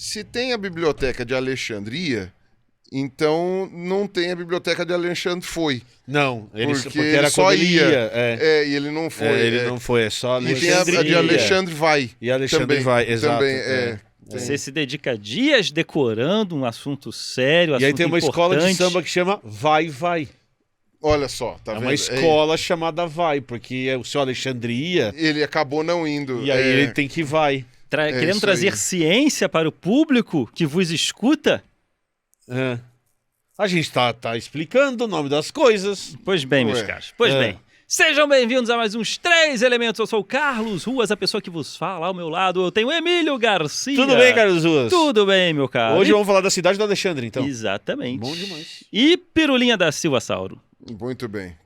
Se tem a biblioteca de Alexandria, então não tem a biblioteca de Alexandre foi. Não, Porque era ele só quando ele ia. ia. E ele não foi. Ele não foi, é só E tem a de Alexandre vai. E Alexandre também, vai, exato. Também, Você se dedica dias decorando um assunto sério, E aí tem uma escola de samba que chama Vai, Vai. Olha só, tá É vendo? uma escola chamada Vai, porque o seu Alexandria, Ele acabou não indo. e aí ele tem que vai. querendo isso trazer aí. ciência para o público que vos escuta. É. A gente tá explicando o nome das coisas. Pois bem, meus Ué. caros. Pois bem. Sejam bem-vindos a mais uns 3 Elementos. Eu sou o Carlos Ruas, a pessoa que vos fala. Ao meu lado eu tenho o Emílio Garcia. Tudo bem, Carlos Ruas? Tudo bem, meu caro. Hoje vamos falar da cidade do Alexandre, então. Exatamente. Bom demais. E Pirulinha da Silva Sauro. Muito bem.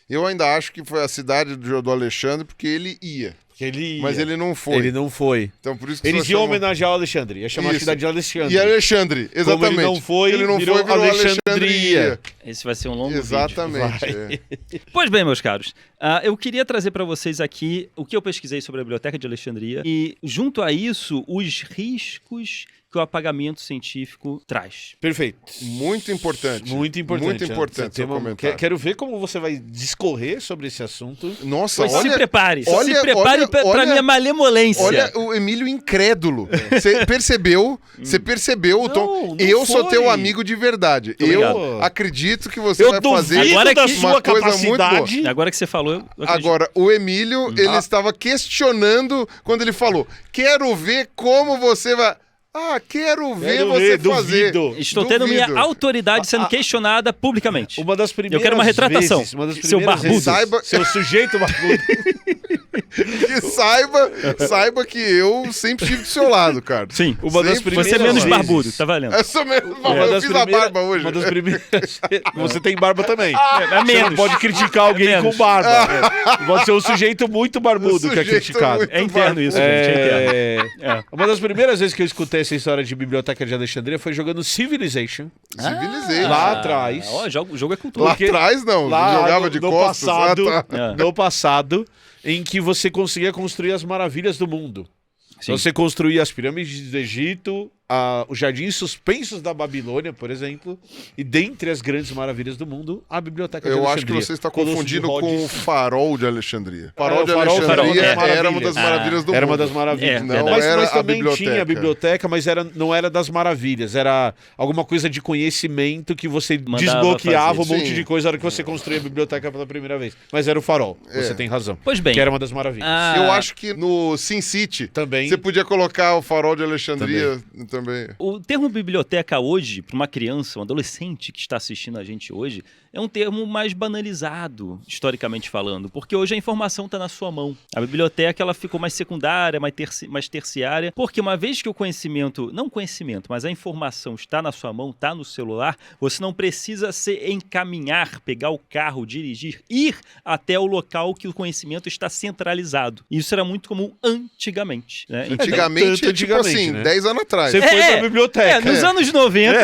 Eu ainda acho que foi a cidade do Alexandre porque ele ia. Porque ele ia. Mas ele não foi. Ele não foi. Então por isso que Eles só iam chamam- homenagear o Alexandre. Ia chamar a Isso. cidade de Alexandre. E Alexandre, exatamente. Como ele não foi, ele não virou foi, virou Alexandria. Alexandria. Esse vai ser um longo vídeo. Exatamente. Vai. Pois bem, meus caros, eu queria trazer para vocês aqui o que eu pesquisei sobre a Biblioteca de Alexandria e, junto a isso, os riscos que o apagamento científico traz. Perfeito. Muito importante. Muito importante. Muito importante Você seu tem uma- comentário. Quero ver como você vai discorrer sobre esse assunto. Nossa, Pois olha, se prepare olha, para olha- minha malemolência. olha o Emílio incrédulo. Você percebeu? Você percebeu o tom? Não Eu sou foi. teu amigo de verdade. obrigado. Eu acredito que você Eu vai fazer duvido Agora da que- sua uma coisa muito boa. capacidade. Agora que você falou, eu acredito. Agora, o Emílio, ele estava questionando quando ele falou: quero ver como você vai. Ah, quero ver Quero você ver, fazer. duvido. Estou tendo minha autoridade sendo questionada publicamente. Uma das primeiras quero uma retratação, vezes, uma das seu primeiras barbudo. vezes- Saiba- Seu sujeito barbudo. Que saiba que eu sempre estive do seu lado, cara. Sim, Uma das Sempre você é primeiras menos vezes. barbudo, tá valendo. Eu sou mesmo. Uma Eu das fiz a primeiras- barba hoje. Uma das primeiras. Você tem barba também. É Você não menos. pode criticar alguém menos. com barba. É. Pode ser um sujeito muito barbudo que é Sujeito criticado. muito É interno isso, gente, é interno. É... Uma das primeiras vezes que eu escutei essa história de Biblioteca de Alexandria foi jogando Civilization. Civilizei. Lá atrás. Ó, o jogo é cultura. Lá porque- atrás, não. Lá Jogava no- de no costas. passado, Ah, tá. no passado, em que você conseguia construir as maravilhas do mundo. Sim. Você construía as pirâmides do Egito, os jardins suspensos da Babilônia, por exemplo, e dentre as grandes maravilhas do mundo, a Biblioteca de Eu Alexandria. acho que você está Colosso de confundindo com Rhodes. o Farol de Alexandria. É, Farol o de Farol Alexandria é era maravilhas. uma das maravilhas do mundo. Era uma das maravilhas. É, Não verdade. era mas a também biblioteca. tinha a biblioteca, mas não era das maravilhas. Era alguma coisa de conhecimento que você Mandava desbloqueava fazer. um monte Sim. de coisa na hora que você construía a biblioteca pela primeira vez. Mas era o Farol. Você tem razão. Pois bem. Que era uma das maravilhas. Eu acho que no Sin City Também. você podia colocar o Farol de Alexandria também. O termo biblioteca hoje, para uma criança, um adolescente que está assistindo a gente hoje, é um termo mais banalizado, historicamente falando, porque hoje a informação está na sua mão. A biblioteca ela ficou mais secundária, mais terciária, porque uma vez que o conhecimento, não conhecimento, mas a informação está na sua mão, está no celular, você não precisa se encaminhar, pegar o carro, dirigir, ir até o local que o conhecimento está centralizado. Isso era muito comum antigamente. Né? Antigamente, tanto tipo antigamente, assim, né? 10 anos atrás. Você foi pra biblioteca. Nos anos 90...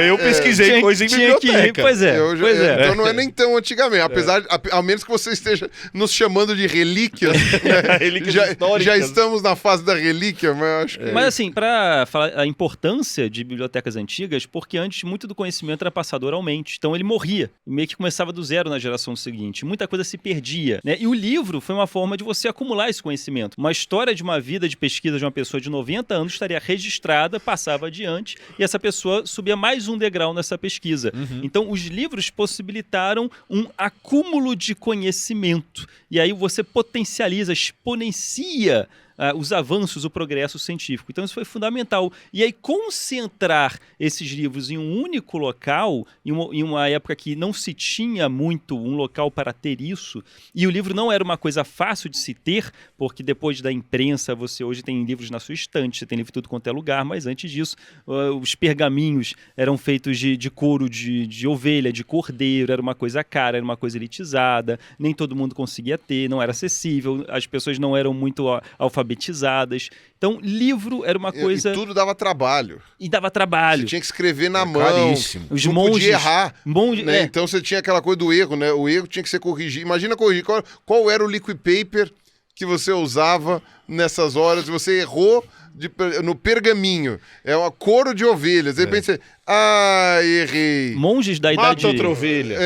Eu pesquisei tinha- coisa em tinha que ir. biblioteca. Pois é, Eu já- pois é. Então não é nem tão antigamente. Apesar, ao menos que você esteja nos chamando de relíquias. Né? Relíquias já históricas. estamos na fase da relíquia, mas eu acho que. Mas assim, para falar a importância de bibliotecas antigas, porque antes muito do conhecimento era passado oralmente. Então ele morria e meio que começava do zero na geração seguinte. Muita coisa se perdia, né? E o livro foi uma forma de você acumular esse conhecimento. Uma história de uma vida de pesquisa de uma pessoa de 90 anos estaria registrada, passava adiante e essa pessoa subia mais um degrau nessa pesquisa. Então os livros possibilitaram um acúmulo de conhecimento. E aí você potencializa, exponencia os avanços, o progresso científico. Então isso foi fundamental. E aí concentrar esses livros em um único local, em uma época que não se tinha muito um local para ter isso, e o livro não era uma coisa fácil de se ter, porque depois da imprensa você hoje tem livros na sua estante, você tem livro tudo quanto é lugar, mas antes disso os pergaminhos eram feitos de couro de ovelha, de cordeiro, era uma coisa cara, era uma coisa elitizada, nem todo mundo conseguia ter, não era acessível, as pessoas não eram muito alfabetizadas. Então, livro era uma coisa... E tudo dava trabalho. E dava trabalho. Você tinha que escrever na mão. caríssimo. Os não monges... podia errar. Né? É. Então você tinha aquela coisa do erro, né? O erro tinha que ser corrigido. Imagina corrigir. Qual era o liquid paper que você usava nessas horas? Você errou, no pergaminho. É uma couro de ovelhas. Aí pensei, errei. Monges da Mata idade... outra ovelha.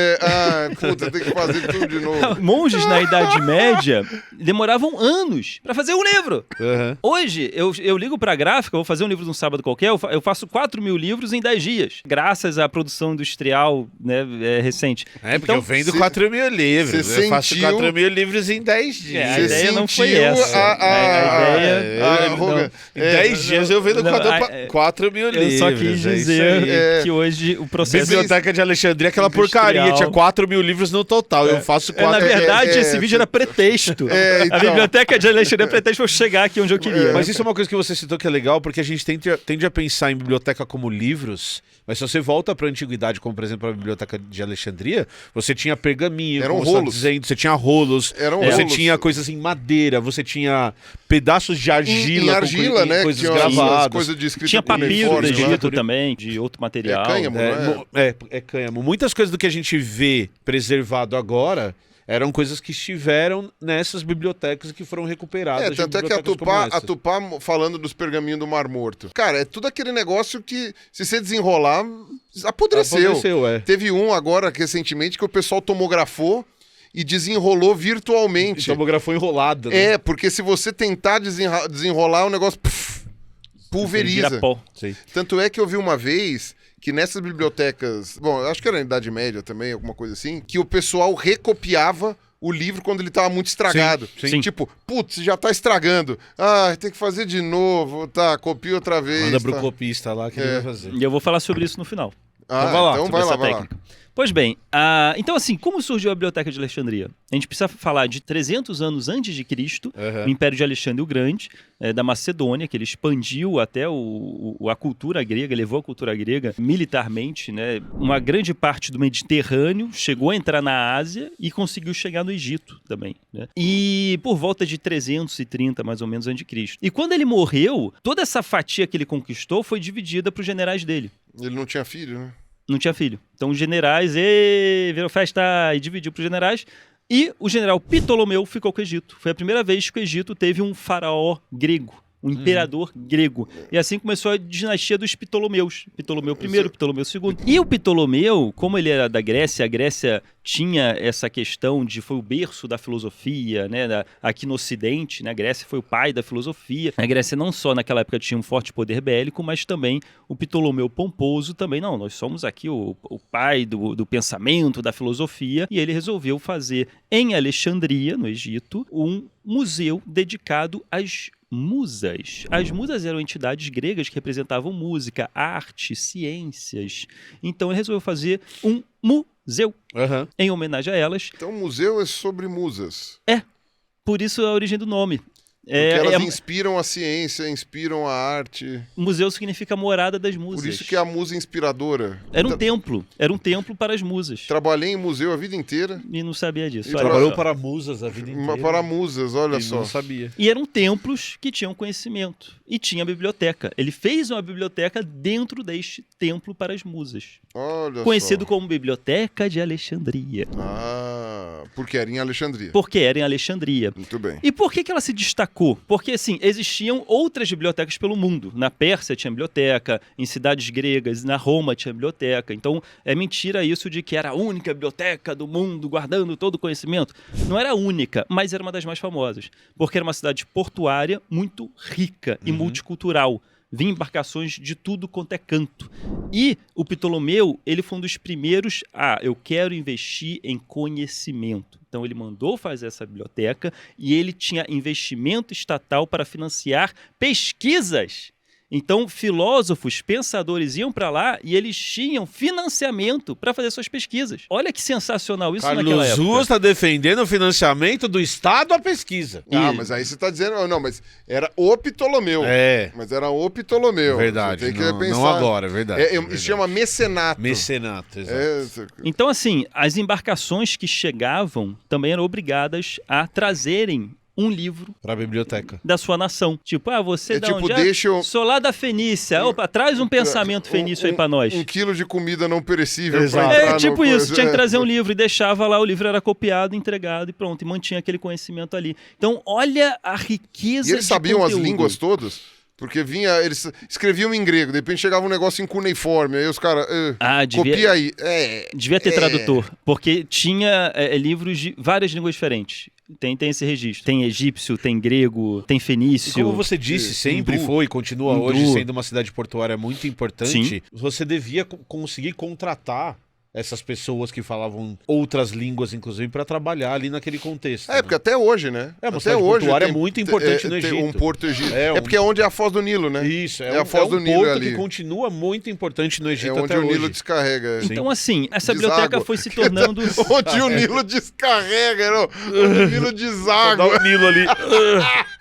Puta, tem que fazer tudo de novo. Monges na Idade Média demoravam anos pra fazer um livro. Uhum. Hoje, eu ligo pra gráfica, vou fazer um livro num sábado qualquer, eu faço 4.000 livros em 10 dias. Graças à produção industrial, né, recente. Porque Então, eu vendo 4.000 livros. você Eu faço sentiu- 4.000 livros em 10 dias. a Você ideia não foi sentiu essa. a ideia... Rogan, Em 10 dias eu vendo não, 4.000 Eu livros. só quis dizer que hoje o processo... Biblioteca de Alexandria, aquela Industrial. porcaria. Tinha 4.000 livros no total. Eu faço 4. Na verdade, é, esse vídeo era pretexto. então. A Biblioteca de Alexandria é pretexto pra eu chegar aqui onde eu queria. Mas isso é uma coisa que você citou que é legal, porque a gente tende a pensar em biblioteca como livros, mas se você volta para a antiguidade, como por exemplo a Biblioteca de Alexandria, você tinha pergaminho, Eram como você tá rolos. dizendo, você tinha rolos, Eram você rolos. tinha coisas em madeira, você tinha pedaços de argila, em argila, né? coisas que tinha umas gravadas. coisas de escrita Tinha papiro do cuneiforme lá. Egito também, de outro material. cânhamo, não é? É cânhamo. Muitas coisas do que a gente vê preservado agora eram coisas que estiveram nessas bibliotecas e que foram recuperadas. de Tanto é que a bibliotecas como Tupá, essas. falando dos pergaminhos do Mar Morto. Cara, é tudo aquele negócio que, se você desenrolar, apodreceu. Apodreceu, Teve um agora, recentemente, que o pessoal tomografou e desenrolou virtualmente. Tomografou enrolada. Né? Porque se você tentar desenrolar, o negócio pulveriza. Vira pó. Sim. Tanto é que eu vi uma vez que nessas bibliotecas, bom, eu acho que era na Idade Média também, alguma coisa assim, que o pessoal recopiava o livro quando ele tava muito estragado. sim. Tipo, putz, já tá estragando. Tem que fazer de novo. Tá, copia outra vez. Manda pro tá. copista lá que ele vai fazer. E eu vou falar sobre isso no final. Então sobre vai essa lá, vai lá. técnica. Pois bem, então assim, como surgiu a Biblioteca de Alexandria? A gente precisa falar de 300 anos antes de Cristo, o Império de Alexandre o Grande, da Macedônia, que ele expandiu até a cultura grega, levou a cultura grega militarmente, né? Uma grande parte do Mediterrâneo, chegou a entrar na Ásia e conseguiu chegar no Egito também, né? E por volta de 330, mais ou menos, antes de Cristo. E quando ele morreu, toda essa fatia que ele conquistou foi dividida para os generais dele. Ele não tinha filho, né? Não tinha filho. Então os generais, virou festa e dividiu para os generais. E o general Ptolomeu ficou com o Egito. Foi a primeira vez que o Egito teve um faraó grego, um imperador grego. E assim começou a dinastia dos Ptolomeus. Ptolomeu I, Ptolomeu II. E o Ptolomeu, como ele era da Grécia, a Grécia tinha essa questão de foi o berço da filosofia, né, aqui no Ocidente, né, a Grécia foi o pai da filosofia. A Grécia não só naquela época tinha um forte poder bélico, mas também o Ptolomeu Pomposo também, não, nós somos aqui o pai do pensamento, da filosofia, e ele resolveu fazer em Alexandria, no Egito, um museu dedicado às musas. As musas eram entidades gregas que representavam música, arte, ciências. Então ele resolveu fazer um museu em homenagem a elas. Então o museu é sobre musas. Por isso a origem do nome. Porque elas inspiram a ciência, inspiram a arte. Museu significa morada das musas. Por isso que é a musa inspiradora. Era um templo para as musas. Trabalhei em museu a vida inteira. E não sabia disso. E olha Trabalhou só. para musas a vida inteira. Para musas, olha E só. não sabia. E eram templos que tinham conhecimento. E tinha biblioteca. Ele fez uma biblioteca dentro deste templo para as musas. Olha Conhecido só. como Biblioteca de Alexandria. Porque era em Alexandria. Porque era em Alexandria. Muito bem. E por que ela se destacou? Porque, assim, existiam outras bibliotecas pelo mundo. Na Pérsia tinha biblioteca, em cidades gregas, na Roma tinha biblioteca. Então, é mentira isso de que era a única biblioteca do mundo guardando todo o conhecimento. Não era a única, mas era uma das mais famosas. Porque era uma cidade portuária muito rica e multicultural. Vinha embarcações de tudo quanto é canto. E o Ptolomeu, ele foi um dos primeiros eu quero investir em conhecimento. Então ele mandou fazer essa biblioteca e ele tinha investimento estatal para financiar pesquisas. Então, filósofos, pensadores iam para lá e eles tinham financiamento para fazer suas pesquisas. Olha que sensacional isso naquela Carlos época. Ruas está defendendo o financiamento do Estado à pesquisa. Mas aí você está dizendo... Não, mas era o Ptolomeu. Mas era o Ptolomeu. Verdade. Você tem que Não, pensar. não agora, verdade. Isso chama mecenato. Mecenato, exato. Então, assim, as embarcações que chegavam também eram obrigadas a trazerem um livro Para a biblioteca. da sua nação. Tipo, você dá tipo, onde deixa eu... Sou lá da Fenícia. Opa, traz um pensamento fenício aí pra nós. 1 quilo de comida não perecível Exato. pra entrar no Tipo isso, coisa. tinha que trazer um livro e deixava lá, o livro era copiado, entregado e pronto, e mantinha aquele conhecimento ali. Então, olha a riqueza E eles sabiam de as conteúdo. línguas todas? Porque eles escreviam em grego, de repente chegava um negócio em cuneiforme, aí os caras, copia aí. Devia ter tradutor, porque tinha livros de várias línguas diferentes. Tem esse registro. Tem egípcio, tem grego, tem fenício. E como você disse, sempre foi e continua hoje sendo uma cidade portuária muito importante. Sim. Você devia conseguir contratar essas pessoas que falavam outras línguas, inclusive, para trabalhar ali naquele contexto. Porque até hoje, né? Uma cidade portuária é muito importante no Egito. Tem um porto egípcio. Porque é onde é a Foz do Nilo, né? Isso, a Foz do Nilo porto ali. Que continua muito importante no Egito até hoje. É onde o Nilo descarrega. Então, assim, essa biblioteca foi se tornando... onde o Nilo descarrega, não? Onde o Nilo deságua. Dá o Nilo ali.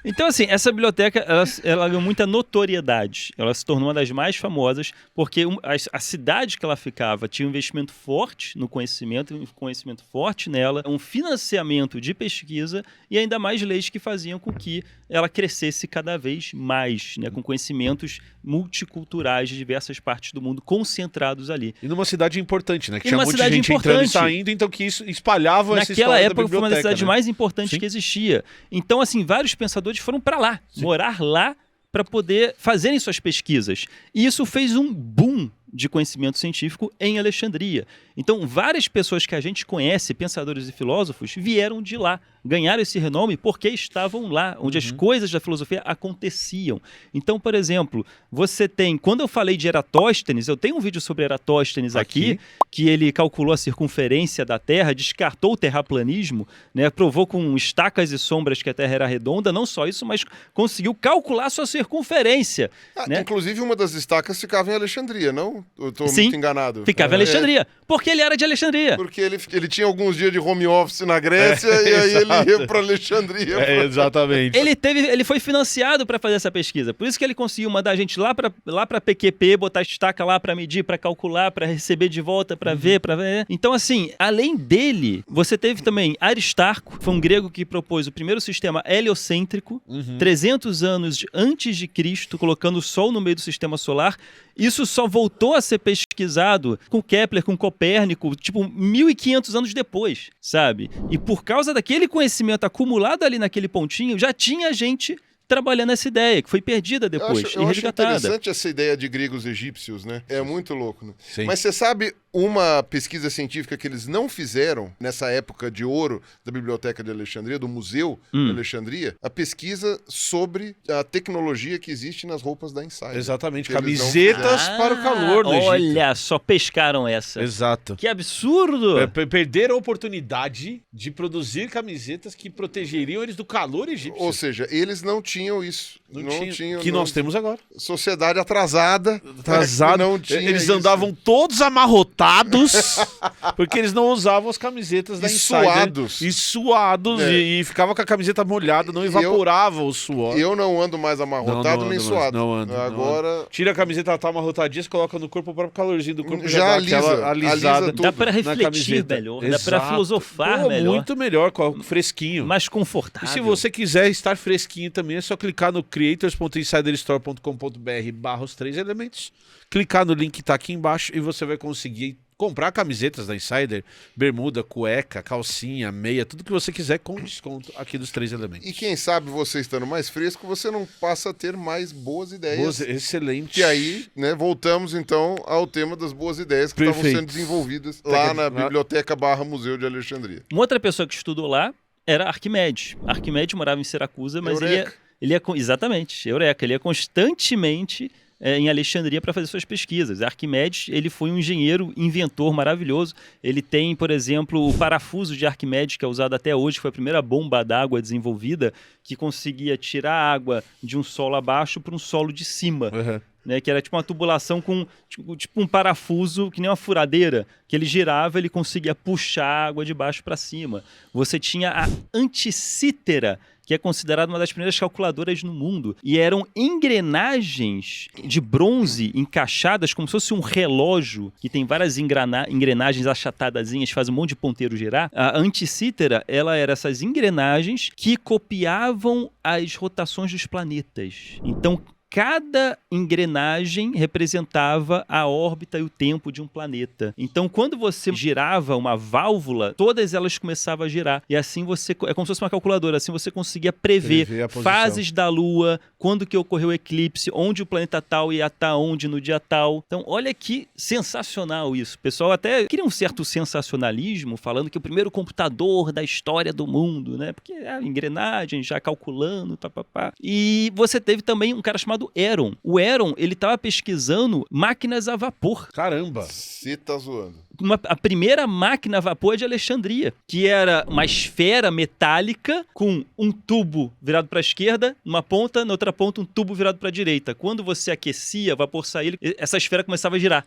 Então, assim, essa biblioteca, ela ganhou muita notoriedade. Ela se tornou uma das mais famosas, porque a cidade que ela ficava tinha um investimento forte no conhecimento, um conhecimento forte nela, um financiamento de pesquisa e ainda mais leis que faziam com que ela crescesse cada vez mais, né, com conhecimentos multiculturais de diversas partes do mundo concentrados ali. E numa cidade importante, né? Que tinha muita gente entrando e saindo, então que isso espalhava essa história da biblioteca. Naquela época foi uma das cidades mais importantes que existia. Então, assim, vários pensadores foram para lá, morar lá para poder fazerem suas pesquisas. E isso fez um boom de conhecimento científico em Alexandria. Então, várias pessoas que a gente conhece, pensadores e filósofos, vieram de lá, ganharam esse renome porque estavam lá, onde as coisas da filosofia aconteciam. Então, por exemplo, você tem... Quando eu falei de Eratóstenes, eu tenho um vídeo sobre Eratóstenes aqui que ele calculou a circunferência da Terra, descartou o terraplanismo, né, provou com estacas e sombras que a Terra era redonda, não só isso, mas conseguiu calcular sua circunferência. Né? Inclusive, uma das estacas ficava em Alexandria, não? Eu estou muito enganado. Ficava em Alexandria. Porque ele era de Alexandria. Porque ele tinha alguns dias de home office na Grécia e aí ele ia para Alexandria. Exatamente. Ele foi financiado para fazer essa pesquisa. Por isso que ele conseguiu mandar a gente lá para PQP, botar estaca lá para medir, para calcular, para receber de volta, para ver, para ver. Então, assim, além dele, você teve também Aristarco, foi um grego que propôs o primeiro sistema heliocêntrico, 300 anos antes de Cristo, colocando o Sol no meio do sistema solar. Isso só voltou a ser pesquisado com Kepler, com Copérnico, tipo, 1.500 anos depois, sabe? E por causa daquele conhecimento acumulado ali naquele pontinho, já tinha gente trabalhando essa ideia, que foi perdida depois eu acho interessante essa ideia de gregos egípcios, né? É muito louco, né? Sim. Mas você sabe uma pesquisa científica que eles não fizeram nessa época de ouro da Biblioteca de Alexandria, do Museu de Alexandria? A pesquisa sobre a tecnologia que existe nas roupas da Insider. Exatamente, camisetas para o calor no Egito. Olha, só pescaram essa. Exato. Que absurdo! Perderam a oportunidade de produzir camisetas que protegeriam eles do calor egípcio. Ou seja, eles não tinham isso. Não tinham. Que nós temos agora. Sociedade atrasada. Não tinha eles andavam todos amarrotados porque eles não usavam as camisetas da Insider. Suados. E suados. E ficava com a camiseta molhada, não evaporava o suor. Eu não ando mais amarrotado nem suado. Não ando. Agora... Tira a camiseta, ela tá amarrotadinha, você coloca no corpo, o próprio calorzinho do corpo já alisa, alisada. tudo. Dá pra refletir melhor, dá pra filosofar melhor. Muito melhor, fresquinho. Mais confortável. E se você quiser estar fresquinho também, é só clicar no creators.insiderstore.com.br/os 3 elementos, clicar no link que tá aqui embaixo e você vai conseguir comprar camisetas da Insider, bermuda, cueca, calcinha, meia, tudo que você quiser com desconto aqui dos 3 elementos. E quem sabe você estando mais fresco, você não passa a ter mais boas ideias. Excelente. E aí, né, voltamos então ao tema das boas ideias que estavam sendo desenvolvidas lá na Biblioteca/Museu de Alexandria. Uma outra pessoa que estudou lá era Arquimedes. Arquimedes morava em Siracusa, mas exatamente, Eureka. Ele ia constantemente em Alexandria para fazer suas pesquisas. Arquimedes, ele foi um engenheiro, inventor maravilhoso. Ele tem, por exemplo, o parafuso de Arquimedes, que é usado até hoje, foi a primeira bomba d'água desenvolvida, que conseguia tirar a água de um solo abaixo para um solo de cima. Né, que era tipo uma tubulação com tipo um parafuso, que nem uma furadeira, que ele girava, ele conseguia puxar a água de baixo para cima. Você tinha a Anticítera, que é considerada uma das primeiras calculadoras no mundo, e eram engrenagens de bronze encaixadas como se fosse um relógio, que tem várias engrenagens achatadazinhas, faz um monte de ponteiro girar. A Anticítera, ela era essas engrenagens que copiavam as rotações dos planetas. Então, cada engrenagem representava a órbita e o tempo de um planeta. Então, quando você girava uma válvula, todas elas começavam a girar. E assim você... É como se fosse uma calculadora. Assim você conseguia prever fases da Lua, quando que ocorreu o eclipse, onde o planeta tal ia estar onde no dia tal. Então, olha que sensacional isso. O pessoal até queria um certo sensacionalismo, falando que o primeiro computador da história do mundo, né? Porque a engrenagem já calculando, papapá. E você teve também um cara chamado Heron. O Heron, ele estava pesquisando máquinas a vapor. Caramba! Você tá zoando. A primeira máquina a vapor é de Alexandria, que era uma esfera metálica com um tubo virado para a esquerda, numa ponta, na outra ponta um tubo virado para a direita. Quando você aquecia, o vapor saía, essa esfera começava a girar.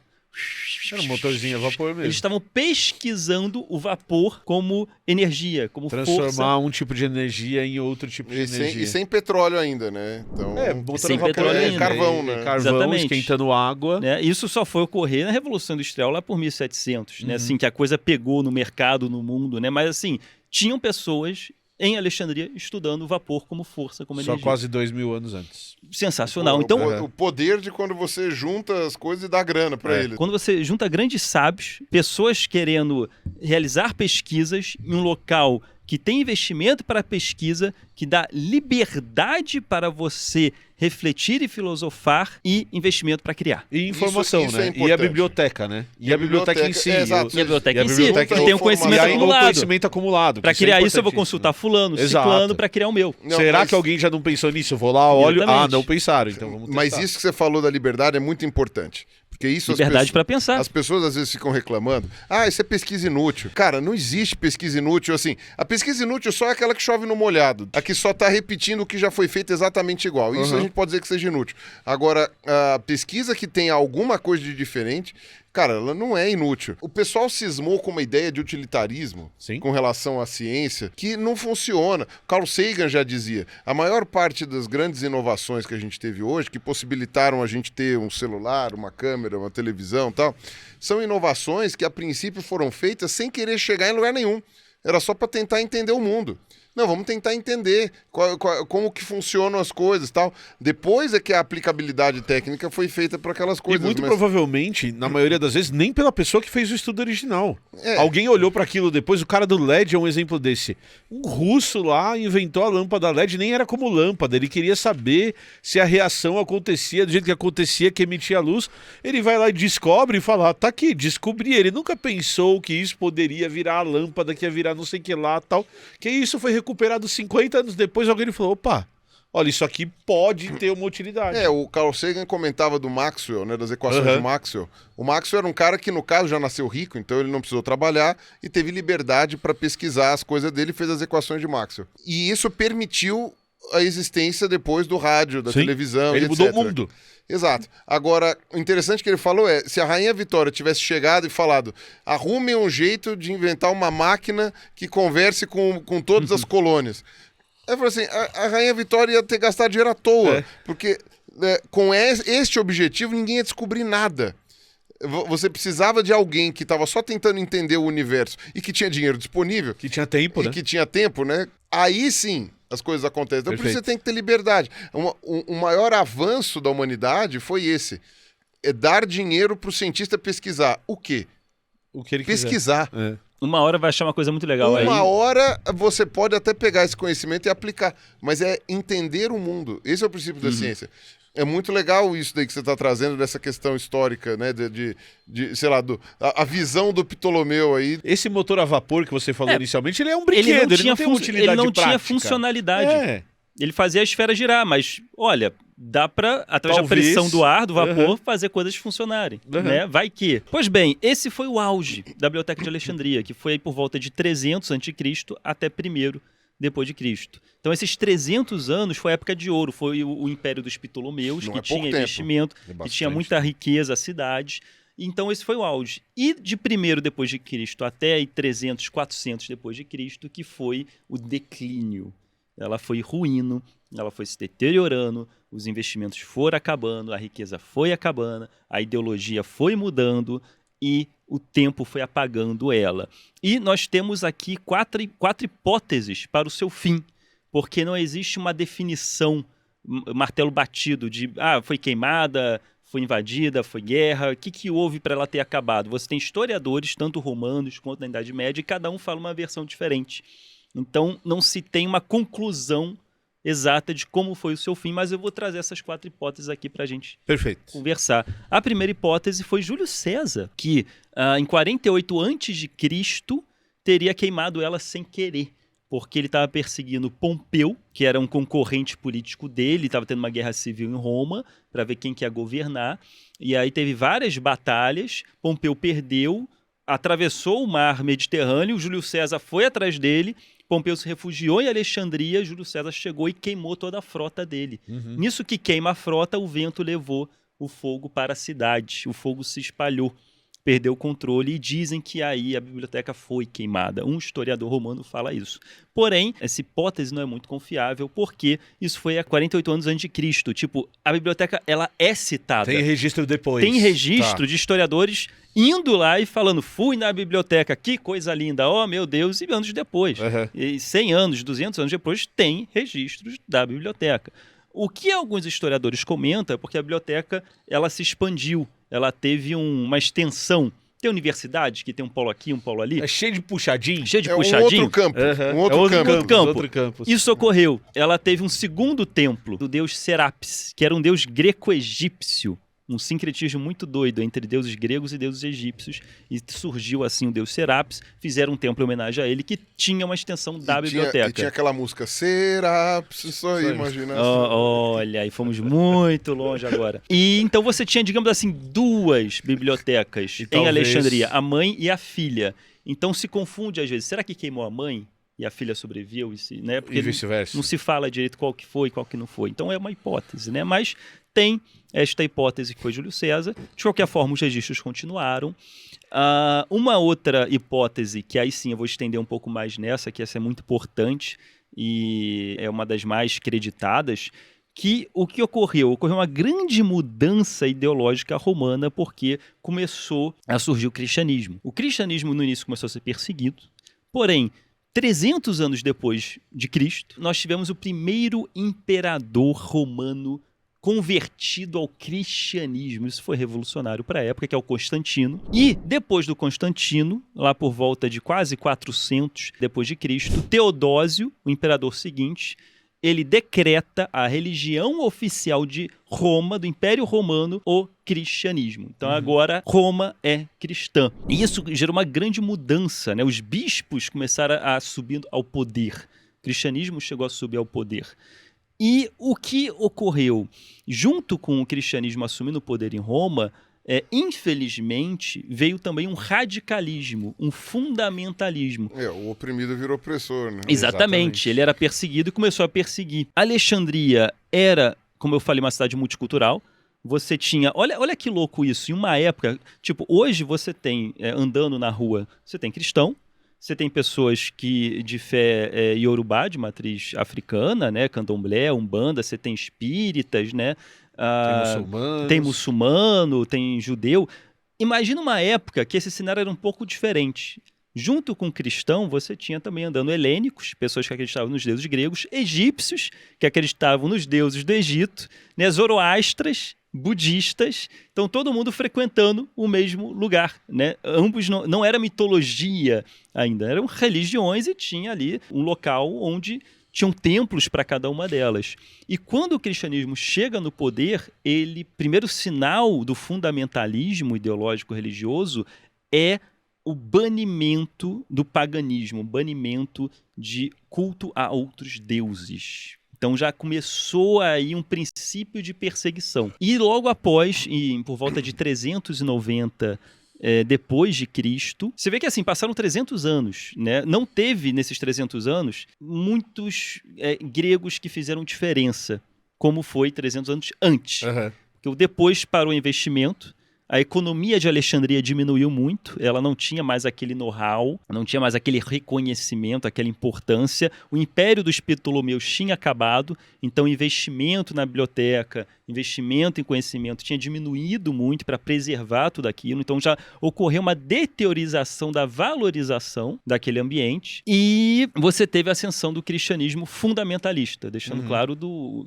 Era um motorzinho a vapor mesmo. Eles estavam pesquisando o vapor como energia, como transformar força. Um tipo de energia em outro tipo de energia. E sem petróleo ainda, né? Então, sem petróleo ainda. Carvão, né? Carvão, exatamente. Esquentando água. Né? Isso só foi ocorrer na Revolução Industrial lá por 1700, né? Assim, que a coisa pegou no mercado, no mundo, né? Mas assim, tinham pessoas em Alexandria estudando o vapor como força, como energia. Só quase 2000 anos antes. Sensacional. Então, o poder de quando você junta as coisas e dá grana para eles. Quando você junta grandes sábios, pessoas querendo realizar pesquisas em um local que tem investimento para pesquisa, que dá liberdade para você refletir e filosofar e investimento para criar. E informação, isso né? E a biblioteca, né? E a biblioteca em si. Exato. E a biblioteca em si, que tem um conhecimento acumulado. acumulado. Conhecimento acumulado. Para criar isso, eu vou consultar fulano, ciclano, para criar o meu. Não, será que alguém já não pensou nisso? Eu vou lá, olho, não pensaram, então vamos testar. Mas isso que você falou da liberdade é muito importante. Porque isso liberdade para pensar. As pessoas às vezes ficam reclamando. Isso é pesquisa inútil. Cara, não existe pesquisa inútil assim. A pesquisa inútil só é aquela que chove no molhado. A que só está repetindo o que já foi feito exatamente igual. Isso a gente pode dizer que seja inútil. Agora, a pesquisa que tem alguma coisa de diferente, cara, ela não é inútil. O pessoal cismou com uma ideia de utilitarismo com relação à ciência que não funciona. Carl Sagan já dizia, a maior parte das grandes inovações que a gente teve hoje, que possibilitaram a gente ter um celular, uma câmera, uma televisão e tal, são inovações que a princípio foram feitas sem querer chegar em lugar nenhum. Era só para tentar entender o mundo. Não, vamos tentar entender como que funcionam as coisas e tal. Depois é que a aplicabilidade técnica foi feita para aquelas coisas. E muito provavelmente, na maioria das vezes, nem pela pessoa que fez o estudo original. Alguém olhou para aquilo depois. O cara do LED é um exemplo desse. Um russo lá inventou a lâmpada LED, nem era como lâmpada. Ele queria saber se a reação acontecia do jeito que acontecia, que emitia luz. Ele vai lá e descobre e fala, tá aqui, descobri. Ele nunca pensou que isso poderia virar a lâmpada, que ia virar não sei o que lá, tal. Que isso foi recuperado 50 anos depois, alguém falou, opa, olha, isso aqui pode ter uma utilidade. O Carl Sagan comentava do Maxwell, né, das equações de Maxwell. O Maxwell era um cara que, no caso, já nasceu rico, então ele não precisou trabalhar e teve liberdade para pesquisar as coisas dele e fez as equações de Maxwell. E isso permitiu a existência depois do rádio, da televisão, ele mudou o mundo. Exato. Agora, o interessante que ele falou é, se a Rainha Vitória tivesse chegado e falado, arrume um jeito de inventar uma máquina que converse com todas as colônias. Aí falou assim, a Rainha Vitória ia ter gastado dinheiro à toa, porque com este objetivo ninguém ia descobrir nada. Você precisava de alguém que estava só tentando entender o universo e que tinha dinheiro disponível. Que tinha tempo, né? Que tinha tempo, né? Aí sim as coisas acontecem. Então, por isso você tem que ter liberdade. O maior avanço da humanidade foi esse. É dar dinheiro para o cientista pesquisar. O quê? O que ele pesquisar. Uma hora vai achar uma coisa muito legal aí. Uma hora você pode até pegar esse conhecimento e aplicar. Mas é entender o mundo. Esse é o princípio da ciência. É muito legal isso daí que você está trazendo dessa questão histórica, né? Sei lá, a visão do Ptolomeu aí. Esse motor a vapor que você falou inicialmente, ele é um brinquedo, ele não tem utilidade Ele não prática. tinha funcionalidade. Ele fazia a esfera girar, mas, olha, dá para, através da pressão do ar, do vapor, fazer coisas funcionarem. Né? Vai que. Pois bem, esse foi o auge da Biblioteca de Alexandria, que foi aí por volta de 300 a.C. até 1º depois de Cristo. Então, esses 300 anos foi a época de ouro, foi o Império dos Ptolomeus, que tinha investimento, que tinha muita riqueza, cidades. Então, esse foi o auge. E de 1º depois de Cristo até aí 300, 400 depois de Cristo, que foi o declínio. Ela foi ruindo, ela foi se deteriorando, os investimentos foram acabando, a riqueza foi acabando, a ideologia foi mudando e o tempo foi apagando ela. E nós temos aqui quatro hipóteses para o seu fim, porque não existe uma definição martelo batido de foi queimada, foi invadida, foi guerra, o que houve para ela ter acabado? Você tem historiadores, tanto romanos quanto na Idade Média, e cada um fala uma versão diferente. Então, não se tem uma conclusão exata de como foi o seu fim, mas eu vou trazer essas 4 hipóteses aqui para a gente conversar. A primeira hipótese foi Júlio César, que em 48 a.C. teria queimado ela sem querer, porque ele estava perseguindo Pompeu, que era um concorrente político dele, estava tendo uma guerra civil em Roma, para ver quem que ia governar, e aí teve várias batalhas, Pompeu perdeu, atravessou o mar Mediterrâneo, Júlio César foi atrás dele, Pompeu se refugiou em Alexandria, Júlio César chegou e queimou toda a frota dele. Nisso que queima a frota, o vento levou o fogo para a cidade, o fogo se espalhou, perdeu o controle e dizem que aí a biblioteca foi queimada. Um historiador romano fala isso. Porém, essa hipótese não é muito confiável porque isso foi há 48 anos antes de Cristo. Tipo, a biblioteca, ela é citada. Tem registro depois. Tem registro de historiadores indo lá e falando, fui na biblioteca, que coisa linda, oh meu Deus, e anos depois. E 100 anos, 200 anos depois, tem registros da biblioteca. O que alguns historiadores comentam é porque a biblioteca ela se expandiu, ela teve uma extensão. Tem universidade que tem um polo aqui, um polo ali. É cheio de puxadinho. Cheio de puxadinho. Um outro campo. Outro campo. Isso ocorreu. Ela teve um segundo templo do deus Serapis, que era um deus greco-egípcio. Um sincretismo muito doido entre deuses gregos e deuses egípcios. E surgiu assim o deus Serapis. Fizeram um templo em homenagem a ele que tinha uma extensão da biblioteca. E tinha aquela música Serapis, isso aí, imagina. Olha, aí fomos muito longe agora. E então você tinha, digamos assim, 2 bibliotecas em Alexandria. A mãe e a filha. Então se confunde às vezes. Será que queimou a mãe? E a filha sobreviveu, né? Porque e vice-versa. Não se fala direito qual que foi e qual que não foi. Então é uma hipótese, né? Mas tem esta hipótese que foi Júlio César. De qualquer forma, os registros continuaram. Uma outra hipótese, que aí sim eu vou estender um pouco mais nessa, que essa é muito importante e é uma das mais creditadas, que o que ocorreu? Ocorreu uma grande mudança ideológica romana porque começou a surgir o cristianismo. O cristianismo no início começou a ser perseguido, porém 300 anos depois de Cristo, nós tivemos o primeiro imperador romano convertido ao cristianismo. Isso foi revolucionário para a época, que é o Constantino. E depois do Constantino, lá por volta de quase 400 depois de Cristo, Teodósio, o imperador seguinte, ele decreta a religião oficial de Roma, do Império Romano, o cristianismo. Então agora Roma é cristã. E isso gerou uma grande mudança, né? Os bispos começaram a subir ao poder. O cristianismo chegou a subir ao poder. E o que ocorreu? Junto com o cristianismo assumindo o poder em Roma, infelizmente, veio também um radicalismo, um fundamentalismo. O oprimido virou opressor, né? Exatamente. Ele era perseguido e começou a perseguir. Alexandria era, como eu falei, uma cidade multicultural. Você tinha... Olha que louco isso. Em uma época... Tipo, hoje você tem, andando na rua, você tem cristão, você tem pessoas de fé iorubá, de matriz africana, né? Candomblé, umbanda, você tem espíritas, né? Tem muçulmano, tem judeu. Imagina uma época que esse cenário era um pouco diferente. Junto com o cristão, você tinha também andando helênicos, pessoas que acreditavam nos deuses gregos, egípcios, que acreditavam nos deuses do Egito, né? Zoroastras, budistas, então todo mundo frequentando o mesmo lugar, né? Ambos não era mitologia ainda, eram religiões e tinha ali um local onde tinham templos para cada uma delas. E quando o cristianismo chega no poder, primeiro sinal do fundamentalismo ideológico religioso é o banimento do paganismo, o banimento de culto a outros deuses. Então já começou aí um princípio de perseguição. E logo após, por volta de 390 depois de Cristo, você vê que assim, passaram 300 anos, né? Não teve nesses 300 anos muitos gregos que fizeram diferença, como foi 300 anos antes. Porque depois parou o investimento, A economia de Alexandria diminuiu muito, ela não tinha mais aquele know-how, não tinha mais aquele reconhecimento, aquela importância. O Império dos Ptolomeus tinha acabado, então o investimento na biblioteca, investimento em conhecimento tinha diminuído muito para preservar tudo aquilo, então já ocorreu uma deteriorização da valorização daquele ambiente e você teve a ascensão do cristianismo fundamentalista, deixando claro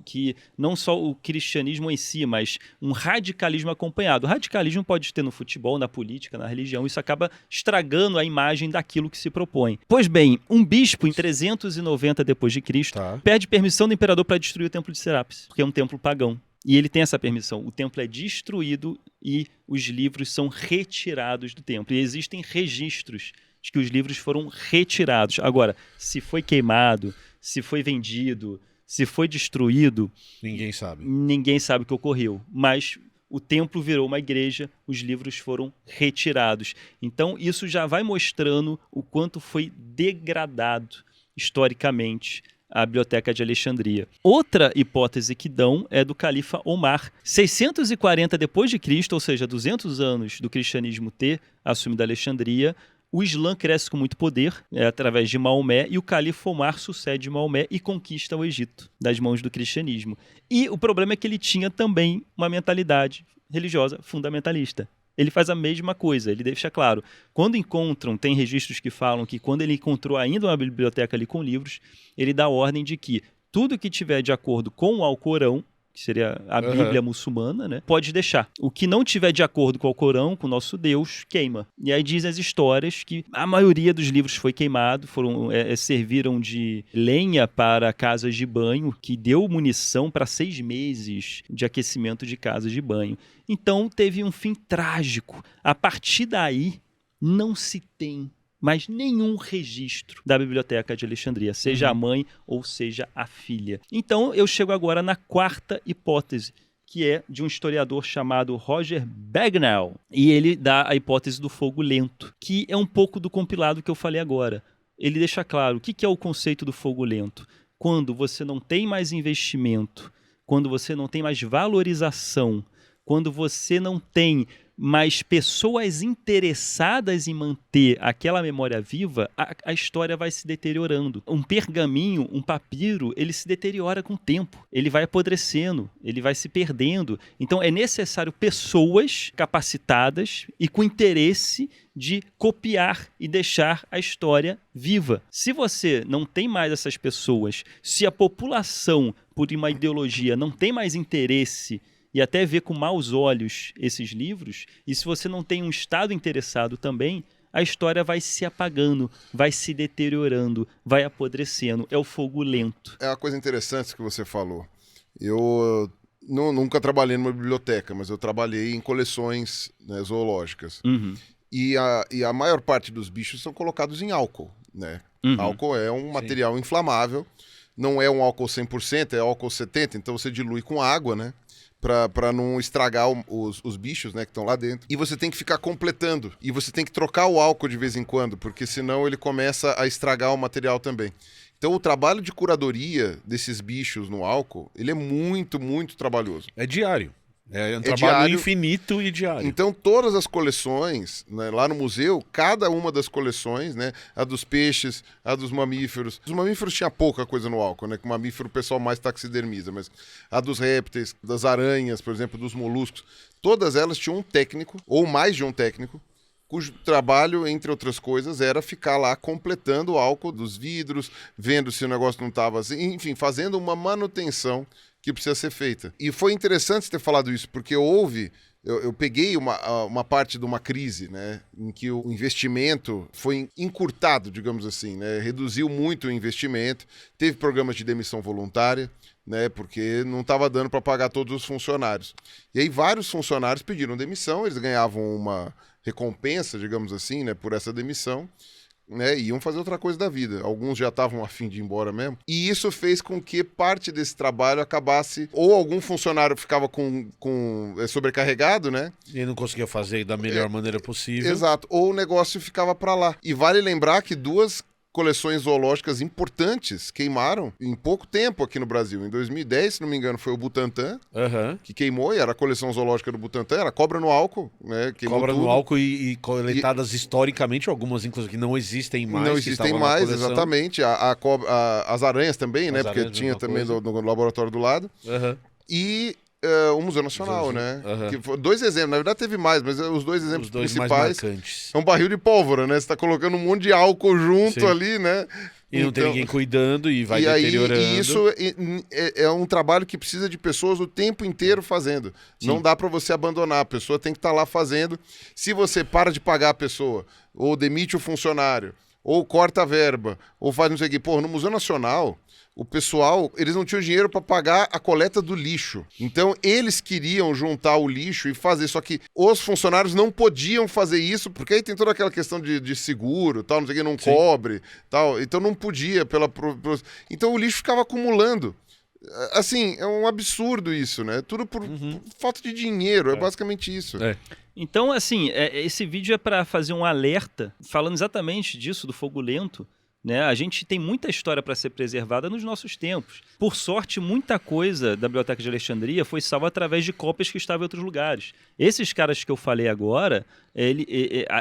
que não só o cristianismo em si, mas um radicalismo acompanhado. O radicalismo pode ter no futebol, na política, na religião, isso acaba estragando a imagem daquilo que se propõe. Pois bem, um bispo em 390 d.C. pede permissão do imperador para destruir o templo de Serápis, porque é um templo pagão. E ele tem essa permissão. O templo é destruído e os livros são retirados do templo. E existem registros de que os livros foram retirados. Agora, se foi queimado, se foi vendido, se foi destruído... Ninguém sabe. Ninguém sabe o que ocorreu. Mas o templo virou uma igreja, os livros foram retirados. Então, isso já vai mostrando o quanto foi degradado historicamente a Biblioteca de Alexandria. Outra hipótese que dão é do califa Omar. 640 d.C., ou seja, 200 anos do cristianismo ter assumido Alexandria, o Islã cresce com muito poder, através de Maomé, e o califa Omar sucede Maomé e conquista o Egito, das mãos do cristianismo. E o problema é que ele tinha também uma mentalidade religiosa fundamentalista. Ele faz a mesma coisa, ele deixa claro. Quando encontram, tem registros que falam que quando ele encontrou ainda uma biblioteca ali com livros, ele dá ordem de que tudo que tiver de acordo com o Alcorão, que seria a Bíblia muçulmana, né, pode deixar. O que não tiver de acordo com o Alcorão, com o nosso Deus, queima. E aí dizem as histórias que a maioria dos livros foi queimado, serviram de lenha para casas de banho, que deu munição para 6 meses de aquecimento de casas de banho. Então teve um fim trágico. A partir daí, não se tem mais nenhum registro da Biblioteca de Alexandria, seja a mãe ou seja a filha. Então eu chego agora na quarta hipótese, que é de um historiador chamado Roger Bagnall, e ele dá a hipótese do fogo lento, que é um pouco do compilado que eu falei agora. Ele deixa claro o que é o conceito do fogo lento. Quando você não tem mais investimento, quando você não tem mais valorização, quando você não tem mais pessoas interessadas em manter aquela memória viva, a história vai se deteriorando. Um pergaminho, um papiro, ele se deteriora com o tempo. Ele vai apodrecendo, ele vai se perdendo. Então é necessário pessoas capacitadas e com interesse de copiar e deixar a história viva. Se você não tem mais essas pessoas, se a população, por uma ideologia, não tem mais interesse e até vê com maus olhos esses livros, e se você não tem um Estado interessado também, a história vai se apagando, vai se deteriorando, vai apodrecendo. É o fogo lento. É uma coisa interessante que você falou. Eu nunca trabalhei numa biblioteca, mas eu trabalhei em coleções, né, zoológicas. E a maior parte dos bichos são colocados em álcool, né? Álcool é um material inflamável, não é um álcool 100%, é álcool 70%, então você dilui com água, né? Pra não estragar os bichos, né, que estão lá dentro. E você tem que ficar completando. E você tem que trocar o álcool de vez em quando, porque senão ele começa a estragar o material também. Então o trabalho de curadoria desses bichos no álcool, ele é muito, muito trabalhoso. É diário. É um trabalho infinito e diário. Então todas as coleções, né, lá no museu, cada uma das coleções, né, a dos peixes, a dos mamíferos. Os mamíferos tinha pouca coisa no álcool, né, que o mamífero o pessoal mais taxidermiza, mas a dos répteis, das aranhas, por exemplo, dos moluscos, todas elas tinham um técnico, ou mais de um técnico, cujo trabalho, entre outras coisas, era ficar lá completando o álcool dos vidros, vendo se o negócio não estava assim, enfim, fazendo uma manutenção que precisa ser feita. E foi interessante você ter falado isso, porque eu peguei uma parte de uma crise, né, em que o investimento foi encurtado, digamos assim, né, reduziu muito o investimento, teve programas de demissão voluntária, né, porque não estava dando para pagar todos os funcionários. E aí vários funcionários pediram demissão, eles ganhavam uma recompensa, digamos assim, né, por essa demissão, né, iam fazer outra coisa da vida. Alguns já estavam a fim de ir embora mesmo. E isso fez com que parte desse trabalho acabasse... Ou algum funcionário ficava sobrecarregado, né? E não conseguia fazer da melhor maneira possível. Exato. Ou o negócio ficava para lá. E vale lembrar que duas coleções zoológicas importantes queimaram em pouco tempo aqui no Brasil. Em 2010, se não me engano, foi o Butantan, que queimou, e era a coleção zoológica do Butantan, era cobra no álcool, né? Cobra no álcool e coletadas historicamente, algumas inclusive que não existem mais. Não existem mais, exatamente. As aranhas também, né? Porque tinha também no laboratório do lado. E o Museu Nacional, né? Que foi 2 exemplos. Na verdade teve mais, mas os 2 exemplos principais mais marcantes. É um barril de pólvora, né? Você tá colocando um monte de álcool junto ali, né? E não tem ninguém cuidando e vai deteriorando. E isso é um trabalho que precisa de pessoas o tempo inteiro fazendo. Sim. Não dá para você abandonar. A pessoa tem que estar lá fazendo. Se você para de pagar a pessoa, ou demite o funcionário, ou corta a verba, ou faz não sei o quê. Pô, no Museu Nacional, o pessoal, eles não tinham dinheiro para pagar a coleta do lixo. Então, eles queriam juntar o lixo e fazer, só que os funcionários não podiam fazer isso, porque aí tem toda aquela questão de seguro, tal, não sei o que, não cobre, tal. Então, não podia. Então, o lixo ficava acumulando. Assim, é um absurdo isso, né? Tudo por falta de dinheiro, é basicamente isso. Então, assim, esse vídeo é para fazer um alerta, falando exatamente disso, do fogo lento, né? A gente tem muita história para ser preservada nos nossos tempos. Por sorte, muita coisa da Biblioteca de Alexandria foi salva através de cópias que estavam em outros lugares. Esses caras que eu falei agora,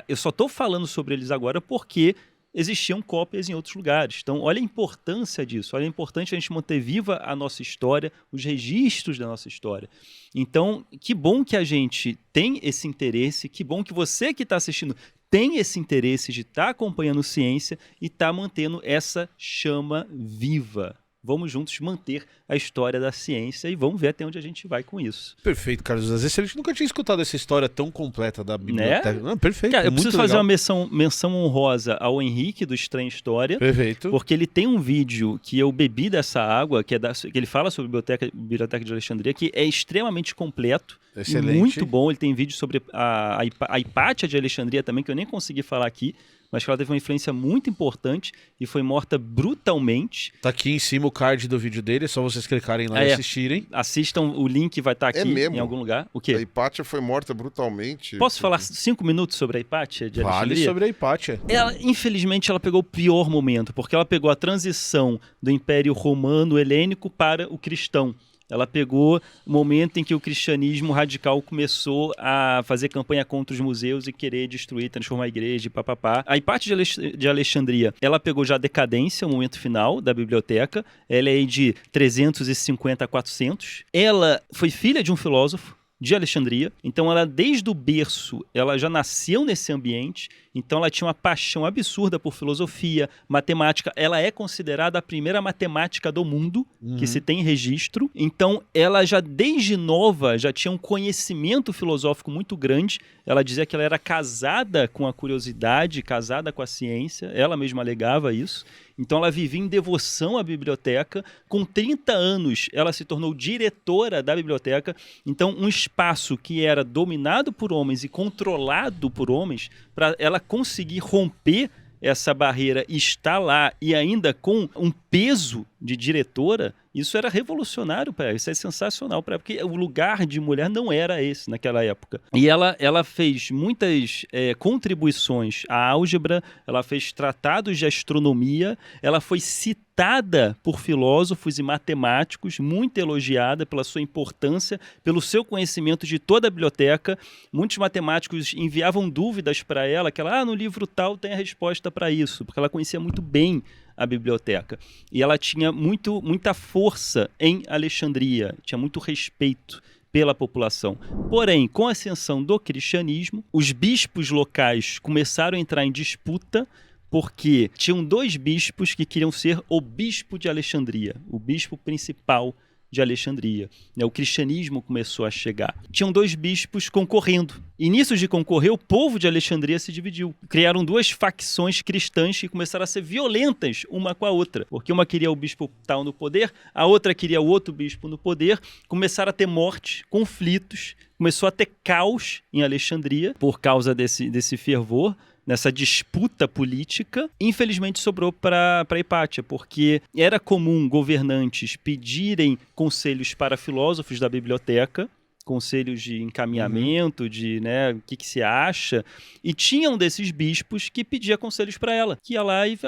eu só estou falando sobre eles agora porque existiam cópias em outros lugares. Então, olha a importância disso. Olha a importância a gente manter viva a nossa história, os registros da nossa história. Então, que bom que a gente tem esse interesse, que bom que você que está assistindo tem esse interesse de estar acompanhando ciência e estar mantendo essa chama viva. Vamos juntos manter a história da ciência e vamos ver até onde a gente vai com isso. Perfeito, Carlos. Às vezes a gente nunca tinha escutado essa história tão completa da biblioteca. Né? Não, perfeito. Cara, eu preciso legal. fazer uma menção honrosa ao Henrique do Estranha História. Perfeito. Porque ele tem um vídeo que eu bebi dessa água, que ele fala sobre a Biblioteca de Alexandria, que é extremamente completo. Excelente. Muito bom. Ele tem vídeo sobre a Hipátia de Alexandria também, que eu nem consegui falar aqui, mas que ela teve uma influência muito importante e foi morta brutalmente. Tá aqui em cima o card do vídeo dele, é só vocês clicarem lá e assistirem. Assistam, o link vai estar aqui em algum lugar. O quê? A Hipátia foi morta brutalmente. Posso falar 5 minutos sobre a Hipátia de Alexandria? Fale sobre a Hipátia. Infelizmente, ela pegou o pior momento, porque ela pegou a transição do Império Romano Helênico para o cristão. Ela pegou o momento em que o cristianismo radical começou a fazer campanha contra os museus e querer destruir, transformar a igreja e papapá. A Hipátia de Alexandria, ela pegou já a decadência, o momento final da biblioteca. Ela é de 350 a 400. Ela foi filha de um filósofo de Alexandria, então ela desde o berço, ela já nasceu nesse ambiente, então ela tinha uma paixão absurda por filosofia, matemática, ela é considerada a primeira matemática do mundo, que se tem registro, então ela já desde nova, já tinha um conhecimento filosófico muito grande, ela dizia que ela era casada com a curiosidade, casada com a ciência, ela mesma alegava isso. Então ela vivia em devoção à biblioteca. Com 30 anos, ela se tornou diretora da biblioteca. Então, um espaço que era dominado por homens e controlado por homens, para ela conseguir romper essa barreira e estar lá e ainda com um peso de diretora, isso era revolucionário para ela, isso é sensacional para ela, porque o lugar de mulher não era esse naquela época. E ela fez muitas contribuições à álgebra, ela fez tratados de astronomia, ela foi citada por filósofos e matemáticos, muito elogiada pela sua importância, pelo seu conhecimento de toda a biblioteca. Muitos matemáticos enviavam dúvidas para ela, que ela, no livro tal tem a resposta para isso, porque ela conhecia muito bem a biblioteca. E ela tinha muita força em Alexandria, tinha muito respeito pela população. Porém, com a ascensão do cristianismo, os bispos locais começaram a entrar em disputa, porque tinham 2 bispos que queriam ser o bispo de Alexandria, o bispo principal de Alexandria. O cristianismo começou a chegar. Tinham 2 bispos concorrendo. E nisso de concorrer, o povo de Alexandria se dividiu. Criaram 2 facções cristãs que começaram a ser violentas uma com a outra. Porque uma queria o bispo tal no poder, a outra queria o outro bispo no poder. Começaram a ter morte, conflitos. Começou a ter caos em Alexandria por causa desse fervor, nessa disputa política. Infelizmente sobrou para Hipátia, porque era comum governantes pedirem conselhos para filósofos da biblioteca, conselhos de encaminhamento, de, né, o que se acha, e tinha um desses bispos que pedia conselhos para ela, que ia lá e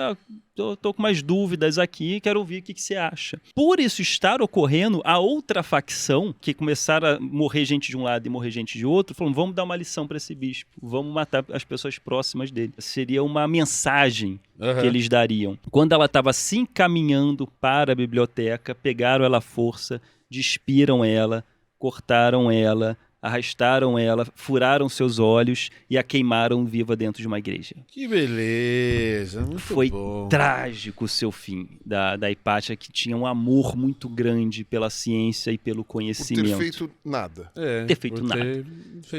tô com mais dúvidas aqui, quero ouvir o que você acha. Por isso estar ocorrendo, a outra facção, que começaram a morrer gente de um lado e morrer gente de outro, falando, vamos dar uma lição para esse bispo, vamos matar as pessoas próximas dele. Seria uma mensagem que eles dariam. Quando ela estava se encaminhando para a biblioteca, pegaram ela à força, despiram ela, cortaram ela, arrastaram ela, furaram seus olhos e a queimaram viva dentro de uma igreja. Que beleza, muito Foi bom. trágico o seu fim da Hipátia, que tinha um amor muito grande pela ciência e pelo conhecimento. Por ter feito nada. Ter feito nada.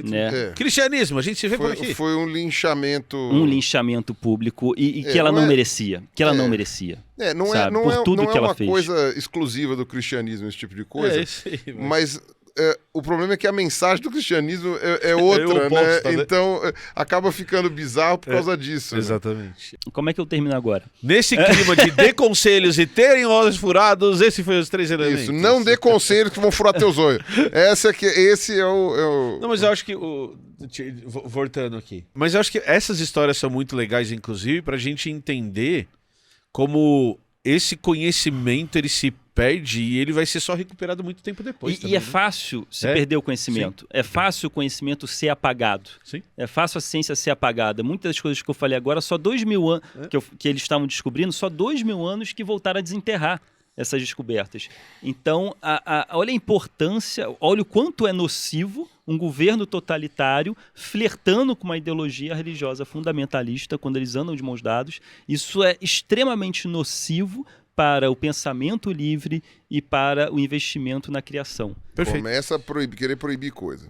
Né? Cristianismo, a gente se vê por aqui. Foi um linchamento... Um linchamento público e que ela não merecia. Que ela não merecia. Não é uma coisa exclusiva do cristianismo, esse tipo de coisa. Mas o problema é que a mensagem do cristianismo é outra, oposta, né? Então acaba ficando bizarro por causa disso. Exatamente. Né? Como é que eu termino agora? Nesse clima de dê conselhos e terem olhos furados, esse foi os 3 elementos. Isso, não dê conselhos que vão furar teus olhos. Esse é o... Não, mas eu acho que... Voltando aqui. Mas eu acho que essas histórias são muito legais, inclusive, pra gente entender como esse conhecimento ele se perde e ele vai ser só recuperado muito tempo depois. E é fácil se perder o conhecimento. Sim. É fácil o conhecimento ser apagado. Sim. É fácil a ciência ser apagada. Muitas das coisas que eu falei agora, só 2000 anos que eles estavam descobrindo, só 2000 anos que voltaram a desenterrar essas descobertas. Então, olha a importância, olha o quanto é nocivo um governo totalitário flertando com uma ideologia religiosa fundamentalista quando eles andam de mãos dadas. Isso é extremamente nocivo para o pensamento livre e para o investimento na criação. Perfeito. Começa a querer proibir coisa.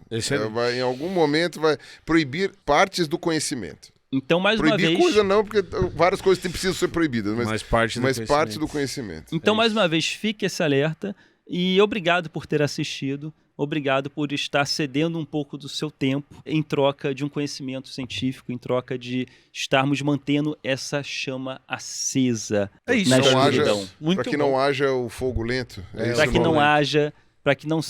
Em algum momento vai proibir partes do conhecimento. Então, mais uma vez... Proibir coisa não, porque várias coisas precisam ser proibidas, mas parte do conhecimento. Então, mais uma vez, fique esse alerta e obrigado por ter assistido. Obrigado por estar cedendo um pouco do seu tempo em troca de um conhecimento científico, em troca de estarmos mantendo essa chama acesa na escuridão. Para que não haja o fogo lento. Para que não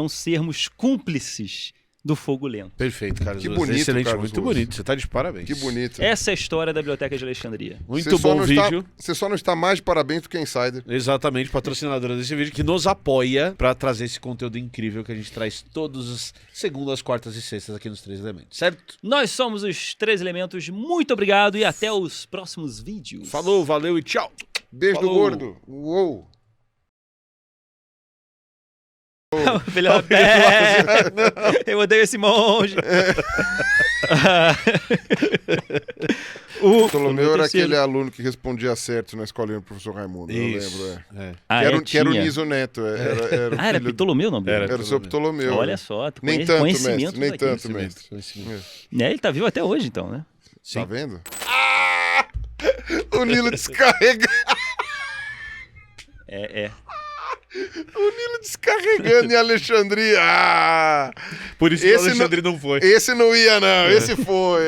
sermos cúmplices do fogo lento. Perfeito, Carlos. Que bonito, excelente, Carlos muito bonito. Você está de parabéns. Que bonito. Essa é a história da Biblioteca de Alexandria. Muito bom vídeo. Você só não está mais de parabéns do que Insider. Exatamente, patrocinadora desse vídeo, que nos apoia para trazer esse conteúdo incrível que a gente traz todos os segundas, quartas e sextas aqui nos 3 Elementos, certo? Nós somos os 3 Elementos. Muito obrigado e até os próximos vídeos. Falou, valeu e tchau. Beijo do gordo. Uou. Eu odeio esse monge. O Ptolomeu era aquele aluno que respondia certo na escolinha do professor Raimundo. Isso. Eu lembro. Que era o Niso Neto. Era Ptolomeu, não? Era o seu Ptolomeu. Olha só. Nem tanto, mestre. Nem tanto, mestre. Ele tá vivo até hoje, então, né? Sim. Tá vendo? O Nilo descarrega. O Nilo descarregando em Alexandria. Por isso que o Alexandre não foi. Esse não ia, não. Esse foi.